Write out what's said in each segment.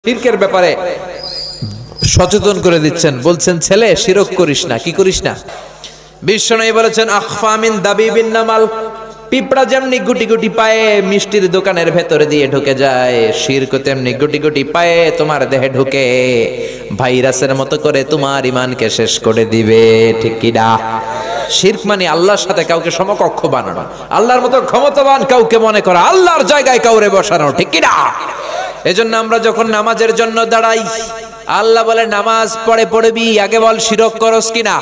শিরকের ব্যাপারে সচেতন করে দিচ্ছেন, বলছেন ছেলে শিরক করিস না। কি করিস না? বিশ্বনবী বলেছেন আখফা মিন দাবিবিন নামাল, পিঁপড়া যেমনি গুটি গুটি পায়ে মিষ্টির দোকানের ভেতরে দিয়ে ঢুকে যায়, শিরক তেমনি গুটি গুটি পায়ে তোমার দেহে ঢুকে ভাইরাসের মতো করে তোমার ঈমানকে শেষ করে দিবে। ঠিক কি না? শিরক মানে আল্লাহর সাথে কাউকে সমকক্ষ বানানো, আল্লাহর মতো ক্ষমতাবান কাউকে মনে করা, আল্লাহর জায়গায় কাউরে বসানো। ঠিক কি না? এজন্য আমরা যখন নামাজের জন্য দাঁড়াই, আল্লাহ বলে নামাজ পড়বি, আগে বল শিরক করস কিনা।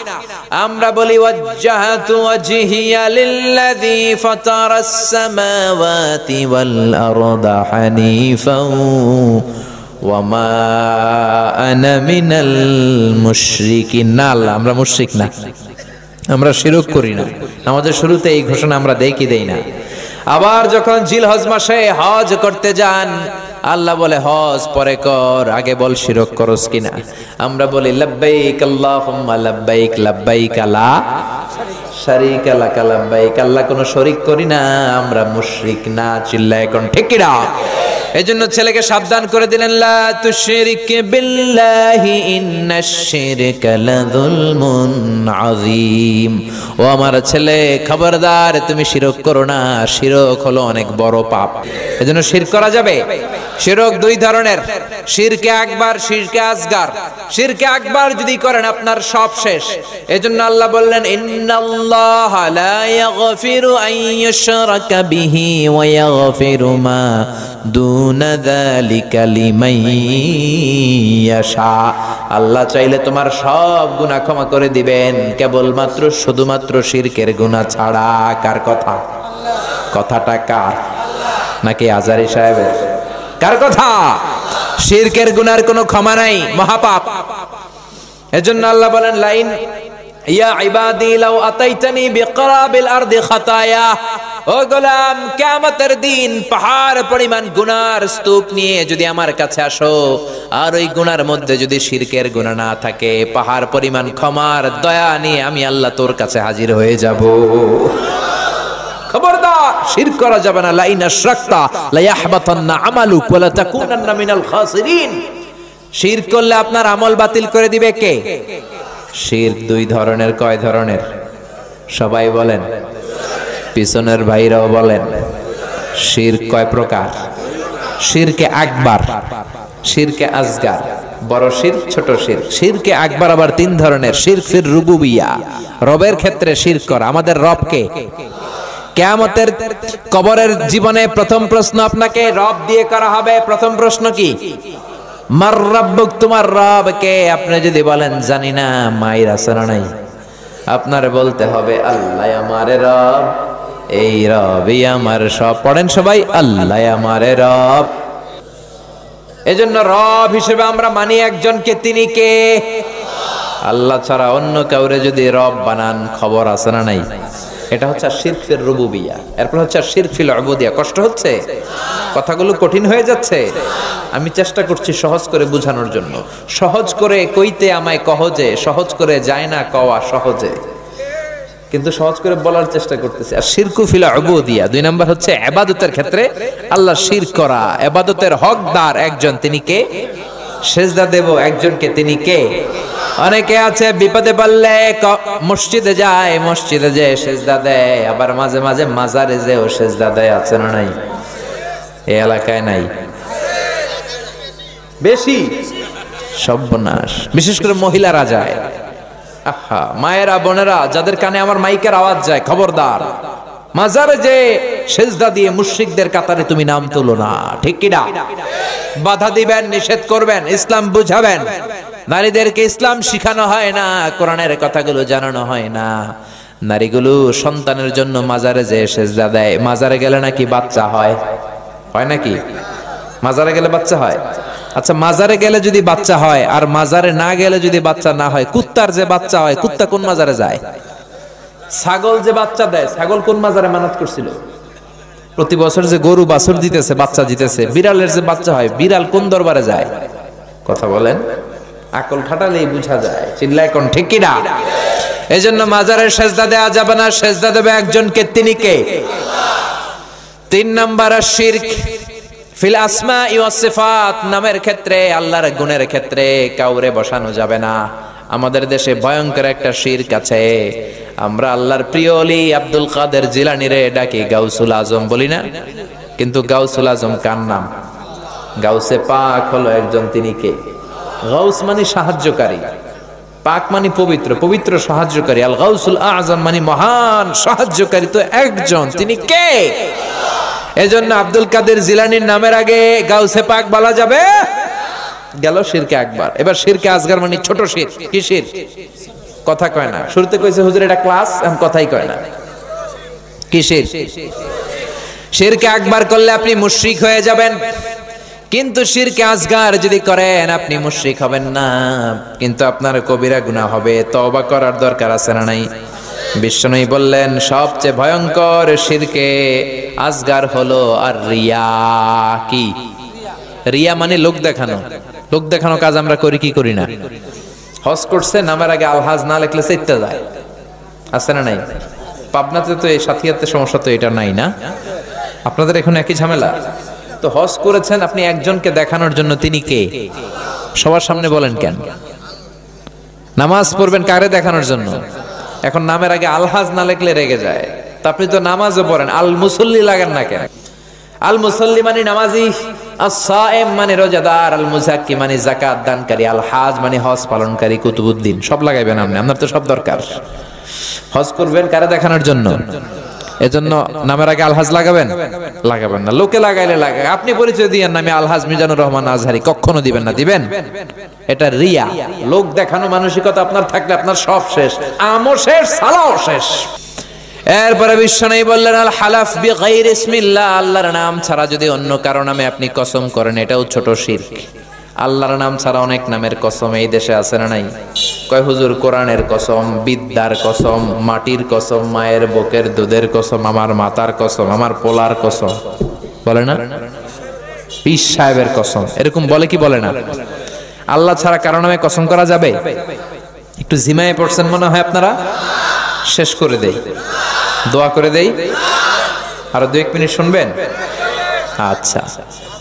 আমরা বলি ওয়াজ্জাহাতু ওয়াজহিয়া লিল্লাযী ফাতারাস সামাওয়াতি ওয়াল আরদা হানিফাও ওয়া মা আনা মিনাল মুশরিকিন। না, আল্লাহ আমরা মুশরিক না, আমরা শিরক করি না। আমাদের শুরুতে এই ঘোষণা আমরা দেই কি দেই না? আবার যখন জিলহজ মাসে হজ করতে যান, আল্লাহ বলে হজ পরে কর, আগে বল শিরক করস কিনা। আমরা বলি লাব্বাইক আল্লাহুম্মা লাব্বাইক, লাব্বাইক লা শারীকা লাক লাব্বাইক, আল্লাহ কোনো শরীক করি না, আমরা মুশরিক না। চিল্লায় কোন ঠিক কি না? এজন্য ছেলেকে সাবধান করে দিলেন, লা তুশরিক বিল্লাহি ইন্নাশ শিরকা লাযুলমুন আযীম। ও আমার ছেলে খবরদার, তুমি শিরক করো না, শিরক হলো অনেক বড় পাপ। এজন্য শিরক করা যাবে? শিরক দুই ধরনের, শিরকে আকবার, শিরকে আসগার। শিরকে আকবার যদি করেন আপনার সব শেষ। এজন্য আল্লাহ বললেন ইন্নাল্লাহা লা ইয়াগফিরু আন ইউশরাকা বিহি ওয়া ইয়াগফিরু মা দুনা যালিকা লিমান ইয়াশা। আল্লাহ চাইলে তোমার সব গুনাহ ক্ষমা করে দিবেন, কেবলমাত্র শুধুমাত্র শিরকের গুনাহ ছাড়া। কার কথা? কথাটা কার? নাকি আজারি সাহেবের? কার কথা? শিরকের গুনার কোনো ক্ষমা নাই, মহাপাপ। এজন্য আল্লাহ বলেন লাইন ইয়া ইবাদি লাউ আতাইতানি বিকরাবিল আরদি খাতায়া, ও গোলাম কিয়ামতের দিন পাহাড় পরিমাণ গুনার স্তূপ নিয়ে যদি আমার কাছে আসো, আর ওই গুনার মধ্যে যদি শিরকের গুনাহ না থাকে, পাহাড় পরিমাণ ক্ষমার দয়া নিয়ে আমি আল্লাহ তোর কাছে হাজির হয়ে যাব। খবরদার, শিরক করা যাবে না। লাইন আশরাকতা লা ইয়াহবাতান্না আমালুক ওয়া লা তাকুনান্না মিনাল খাসিরিন। শিরক করলে আপনার আমল বাতিল করে দিবে কে? শিরক দুই ধরনের। কয় ধরনের? সবাই বলেন, পিছনের ভাইরাও বলেন। শিরক কয় প্রকার? শিরকে আকবার, শিরকে আসগার, বড় শিরক, ছোট শিরক। শিরকে আকবার আবার তিন ধরনের। শিরক ফির রুবুবিয়া, রবের ক্ষেত্রে শিরক করা। আমাদের রব কে? কিয়ামতের কবরের জীবনে প্রথম প্রশ্ন আপনাকে রব দিয়ে করা হবে। প্রথম প্রশ্ন কি? মার রাব্বুক, তোমার রব কে? আপনি যদি বলেন জানি না, মায়ের আছে না নাই? আপনার বলতে হবে আল্লাহ আমার রব, এই রবই আমার সব। পড়েন সবাই, আল্লাহ আমার রব। এজন্য রব হিসেবে আমরা মানি একজনকে, তিনি কে? আল্লাহ ছাড়া অন্য কাউরে যদি রব বানান, খবর আছে না নাই? এটা হচ্ছে শিরক ফির রুবুবিয়া। এরপর হচ্ছে শিরক ফিল উবুদিয়া। কষ্ট হচ্ছে? কথাগুলো কঠিন হয়ে যাচ্ছে? আমি চেষ্টা করছি সহজ করে বোঝানোর জন্য। সহজ করে কইতে আমায় কহজে, সহজ করে যায় না কওয়া সহজে, কিন্তু সহজ করে বলার চেষ্টা করতেছি। আর শিরকু ফিল উবুদিয়া, দুই নাম্বার হচ্ছে ইবাদতের ক্ষেত্রে আল্লাহ শিরক করা। ইবাদতের হকদার একজন, তিনি কে? সেজদা দেব একজনকে, তিনি কে? অনেকে আছে বিপদে পড়লে মসজিদে যায়, মসজিদে যে সেজদা দেয়, আবার মাঝে মাঝে মাজারে যেও সেজদা দেয়। আছে না নাই? এই এলাকায় নাই? বেশি সর্বনাশ। বিশেষ করে মহিলারা যায়। আহা, মায়েরা, বোনেরা, যাদের কানে আমার মাইকের আওয়াজ যায়, খবরদার, মাজারে যে সেজদা দিয়ে মুশরিকদের কাতারে তুমি নাম তুলো না। ঠিক কি না? বাধা দিবেন, নিষেধ করবেন, ইসলাম বুঝাবেন। নারীদেরকে ইসলাম শিখানো হয় না, কোরআনের কথাগুলো জানানো হয় না। নারীগুলো সন্তানের জন্য মাজারে যে সেজদা দেয়। মাজারে গেলে নাকি বাচ্চা হয়? হয় নাকি? মাজারে গেলে বাচ্চা হয়? আচ্ছা, মাজারে গেলে যদি বাচ্চা হয় আর মাজারে না গেলে যদি বাচ্চা না হয়, কুত্তার যে বাচ্চা হয়, কুত্তা কোন মাজারে যায়? ছাগল যে বাচ্চা দেয়, ছাগল কোন মাজারে মানত করছিল? প্রতি বছর যে গরু বাছুর দিতেছে, বাচ্চা দিতেছে, বিড়ালের যে বাচ্চা হয়, বিড়াল কোন দরবারে যায়? কথা বলেন, আকল খাটালেই বুঝা যায়। চিল্লায় কোন ঠিক কি না? এজন্য মাজারের সেজদা দেয়া যাবে না, সেজদা দেবে একজনকে, তিনি কে? তিন নাম্বার শিরক ফিল আসমাই ওয়াস সিফাত, নামের ক্ষেত্রে আল্লাহর গুণের ক্ষেত্রে কাউরে বসানো যাবে না। আমাদের দেশে ভয়ঙ্কর একটা শিরক আছে। আমরা আল্লাহর প্রিয় ওলি আব্দুল কাদের জিলানী রে ডাকি গাউসুল আজম বলি না, কিন্তু গাউসুল আজম কার নাম? গাউসে পাক হলো একজন, তিনি কে? গাউস মানে সাহায্যকারী, পাক মানে পবিত্র, পবিত্র সাহায্যকারী। আল গাউসুল আজম মানে মহান সাহায্যকারী, তো একজন, তিনি কে? এজন্য আব্দুল কাদের জিলানীর নামের আগে গাউসে পাক বলা যাবে? গেল শিরকে আকবার। এবার শিরকে আসগার মানে ছোট শির। কি শির? কথা কয় না। শুরুতে কইছে হুজুর এটা ক্লাস, এখন কথাই কয় না। কি শির? শিরকে আকবার করলে আপনি মুশরিক হয়ে যাবেন, কিন্তু শিরকে আসগার যদি করেন আপনি মুশরিক হবেন না, কিন্তু আপনার কবিরা গুনাহ হবে। তওবা করার দরকার আছে না নাই? বিশ্বনবী বললেন সবচেয়ে ভয়ঙ্কর শিরকে আসগার হলো আর রিয়া। কি রিয়া? মানে লোক দেখানো। লোক দেখানো কাজ আমরা করি কি করি না? হজ করছে, নামের আগে আলহাজ না লিখলে চাইতে যায়, আছে না নাই? পাবনাতে তো এই সাথিয়াতে সমস্যা তো এটা নাই না? আপনাদের এখন একই ঝামেলা। তো হজ করেছেন আপনি একজনকে দেখানোর জন্য, তিনি কে? সবার সামনে বলেন কেন? নামাজ পড়বেন কারে দেখানোর জন্য? এখন নামের আগে আলহাজ না লিখলে রেগে যায়। তা আপনি তো নামাজও পড়েন, আল মুসল্লি লাগান না কেন? আল মুসল্লি মানে নামাজি, as-সাইম মানে রোজাদার, আল মুজাক্কি মানে যাকাত দানকারী, আল হাজ মানে হজ পালনকারী, কুতুবউদ্দিন সব লাগাইবেন আপনি। আপনার তো সব দরকার। হজ করবেন কারে দেখানোর জন্য? এজন্য নামের আগে আলহাজ লাগাবেন? লাগাবেন না। লোকে লাগাইলে লাগায়, আপনি পরিচয় দিয়েন না আমি আলহাজ মিজানুর রহমান আজহারি, কখনো দিবেন না। দিবেন? এটা রিয়া। লোক দেখানো মানসিকতা আপনার থাকলে আপনার সব শেষ, আমও শেষ, সালাও শেষ। এরপরে বিশ্বনবী বললেন আল হালাফ বিগাইরি ইসমিল্লাহ, আল্লাহর নাম ছাড়া যদি অন্য কারো নামে আপনি কসম করেন, এটাও ছোট শিরক। আল্লাহর নাম ছাড়া অনেক নামের কসম এই দেশে আছে না নাই? কয় হুজুর কোরআনের কসম, বিদ্যার কসম, মাটির কসম, মায়ের বুকের দুধের কসম, আমার মাতার কসম, আমার পোলার কসম, বলে না? পীর সাহেবের কসম, এরকম বলে কি বলে না? আল্লাহ ছাড়া কারো নামে কসম করা যাবে? একটু জিমায়ে পড়ছেন মনে হয় আপনারা। শেষ করে দেই, দোয়া করে দেই, আরো 2-1 মিনিট শুনবেন? আচ্ছা,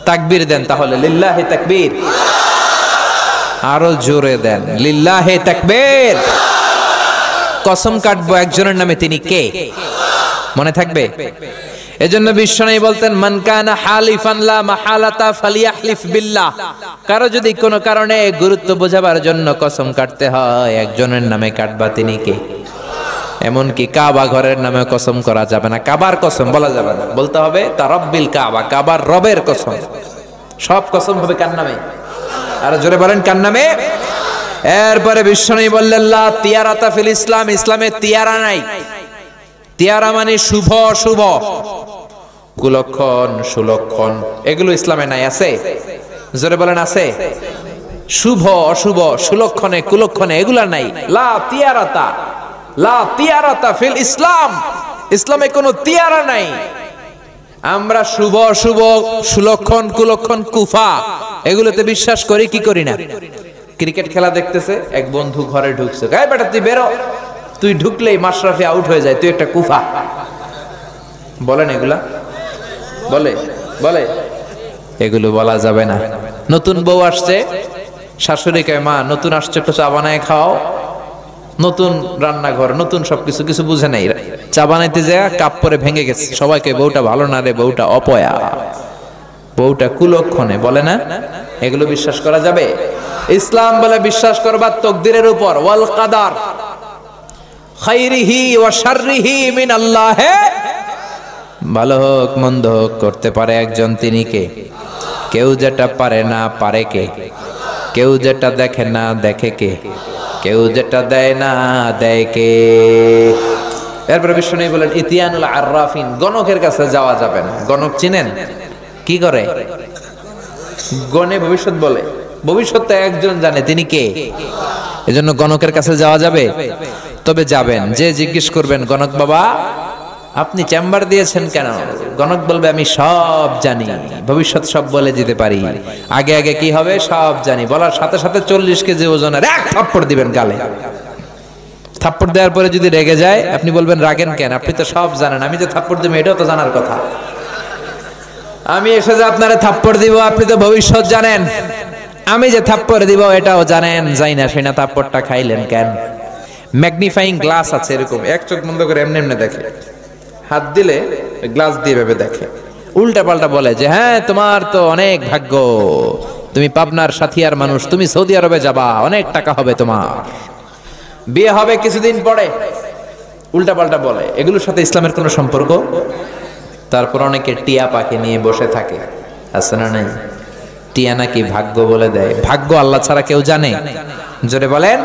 তাকবীর দেন তাহলে, লিল্লাহি তাকবীর। আরো জোরে দেন, লিল্লাহি তাকবীর। কসম কাটবো একজনের নামে, তিনি কে? মনে থাকবে? এজন্য বিশ্বনবী বলতেন মান কানা হালিফান লা মাহালাতা ফালিয়াহলিফ বিল্লাহ। কারো যদি কোনো কারণে গুরুত্ব বোঝাবার জন্য কসম কাটতে হয়, একজনের নামে কাটবা, তিনি কে? এমনকি কাবা ঘরের নামে কসম করা যাবে না, কাবার কসম বলা যাবে না, বলতে হবে তারাব্বিল কাবা, কাবার রবের কসম। সব কসম হবে কার নামে? আর জোরে বলেন কার নামে? এরপরে বিশ্বনবী বললেন লা তিয়ারাতা ফিল ইসলাম, ইসলামে তিয়ারা নাই। তিয়ারা মানে শুভ শুভ, কুলক্ষণ সুলক্ষণ, এগুলো ইসলামে নাই। আছে? জোরে বলেন আছে? শুভ অশুভ, সুলক্ষণে কুলক্ষণে এগুলা নাই। লা তিয়ারাতা, লা তিয়ারাতা ফিল ইসলাম, ইসলামে কোনো তিয়ারা নাই। আমরা শুভ অশুভ, সুলক্ষণ কুলক্ষণ, কুফা, এগুলোতে বিশ্বাস করি কি করি না? ক্রিকেট খেলা দেখতেছে, এক বন্ধু ঘরে ঢুকছে, গায়ে বেটা তুই বেরো, তুই ঢুকলেই মাশরাফি আউট হয়ে যায়, তুই একটা কুফা। বলেন এগুলা? বলে বলে এগুলো বলা যাবে না। নতুন বউ আসছে, শাশুড়ি কয় মা নতুন আসছে একটু চা বানায় খাও। নতুন রান্নাঘর, নতুন সবকিছু, কিছু বুঝে নাই, চা বানাইতে যায় কাপ পরে ভেঙে গেছে। সবাইকে বউটা ভালো না রে, বউটা অপয়া, বউটা কুলক্ষণে, বলে না? এগুলো বিশ্বাস করা যাবে? ইসলাম বলে বিশ্বাস করবা তকদিরের উপর, ওয়াল কাদার খাইরিহি ওয়া শাররিহি মিন আল্লাহ। ভালো হোক মন্দ হোক করতে পারে একজন, তিনি কে? কেউ যেটা পারে না পারে কে? কেউ যেটা দেখে না দেখে কে? কেউ যেটা দেয় না দেয় কে? এরপরে বিশ্বনবী বলেন ইতিয়ানুল আররাফিন, গণকের কাছে যাওয়া যাবে না। গণক চিনেন? কি করে? গণে ভবিষ্যৎ বলে, ভবিষ্যৎ একজন জানে, তিনি কে? এজন্য গণকের কাছে যাওয়া যাবে? তবে যাবেন, যে জিজ্ঞেস করবেন গণক বাবা আপনি চেম্বার দিয়েছেন কেন? গণক বলবে আমি সব জানি, ভবিষ্যৎ সব বলে দিতে পারি, আগে আগে কি হবে সব জানি। বলার সাথে সাথে 40 কেজি ওজনের এক থাপ্পড় দিবেন গালে। থাপ্পড় দেওয়ার পরে যদি রেগে যায়, আপনি বলবেন রাগেন কেন? আপনি তো সব জানেন, আমি যে থাপ্পড় দেব এটাও তো জানার কথা। আমি এসে যে আপনারে থাপ্পড় দিব, আপনি তো ভবিষ্যৎ জানেন, আমি যে থাপ্পড় দিব এটাও জানেন, যাই না সেই না থাপ্পড়টা খাইলেন কেন? ম্যাগনিফাইং গ্লাস আছে এরকম, এক চোখ বন্ধ করে এমনি এমনি দেখে, হাত দিলে গ্লাস দিয়ে ভেবে দেখে, উল্টা পাল্টা বলে যে হ্যাঁ তোমার তো অনেক ভাগ্য, তুমি পাবনার সাথিয়ার মানুষ, তুমি সৌদি আরবে যাবা, অনেক টাকা হবে তোমার, বিয়ে হবে কিছুদিন পরে, উল্টা পাল্টা বলে। এগুলোর সাথে ইসলামের কোনো সম্পর্ক? তারপর অনেকে টিয়া পাখি নিয়ে বসে থাকে, আছে না নাই? টিয়া নাকি ভাগ্য বলে দেয়, ভাগ্য আল্লাহ ছাড়া কেউ জানে? জোরে বলেন।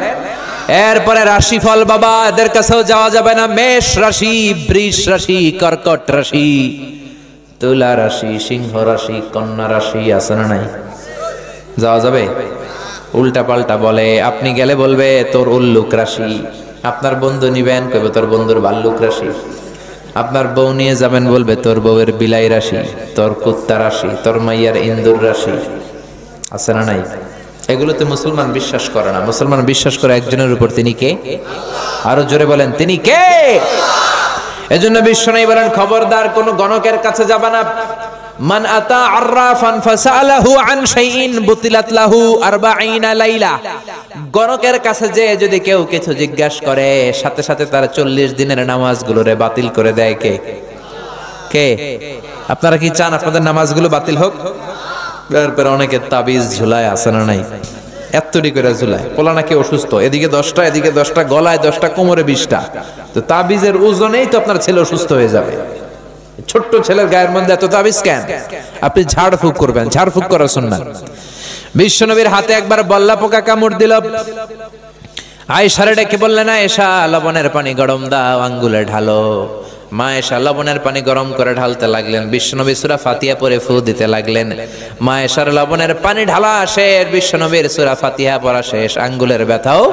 এরপরে রাশিফল বাবা, এদের কাছেও যাওয়া যাবে না। মেষ রাশি, বৃষ রাশি, কর্কট রাশি, তুলা রাশি, সিংহ রাশি, কন্যা রাশি, আছে না নাই? যাওয়া যাবে? উল্টা পাল্টা বলে, আপনি গেলে বলবে তোর উল্লুক রাশি, আপনার বন্ধু নিবেন কইবে তোর বন্ধুর ভাল্লুক রাশি, আপনার বউ নিয়ে যাবেন বলবে তোর বউয়ের বিলাই রাশি, তোর কুত্তা রাশি, তোর মাইয়ার ইন্দুর রাশি, আছে না নাই? এগুলোতে মুসলমান বিশ্বাস করে না। মুসলমান বিশ্বাস করে একজনের উপর, তিনি কে? আরো জোরে বলেন, তিনি কে? এজন্য বিশ্বনবী বলেন, খবরদার কোন গণকের কাছে যাবা না। মান আতা আররাফান ফাসালাহু আন শাইইন বুতিলাত লাহু 40 লাইলা। গণকের কাছে যে যদি কেউ কিছু জিজ্ঞাসা করে, সাথে সাথে তার 40 দিনের নামাজগুলোরে বাতিল করে দেয় কে? কে? আপনারা কি চান আপনাদের নামাজগুলো বাতিল হোক? এরপর অনেকে তাবিজ ঝুলায়, আছে না নাই? এতটি করে ঝুলায়, পোলা নাকি অসুস্থ, এদিকে 10টা এদিকে 10টা, গলায় 10টা, কোমরে 20টা। তো তাবিজের ওজনেই তো আপনার ছেলে অসুস্থ হয়ে যাবে। ছোট্ট ছেলের গায়ের মধ্যে এত তাবিজ কেন? আপনি ঝাড়ফুঁক করবেন, ঝাড়ফুঁক করা সুন্নাত। বিশ্বনবীর হাতে একবার বল্লা পোকা কামড় দিল। আয়েশারে ডেকে বললেন, আয়েশা লবণের পানি গরম দাও, আঙ্গুলে ঢালো। মা আয়েশা লবণের পানি গরম করে ঢালতে লাগলেন, বিশ্বনবী সূরা ফাতিহা পড়ে ফু দিতে লাগলেন। মা আয়েশার লবণের পানি ঢালা শেষ, বিশ্বনবীর সূরা ফাতিহা পড়া শেষ, আঙ্গুলের ব্যথাও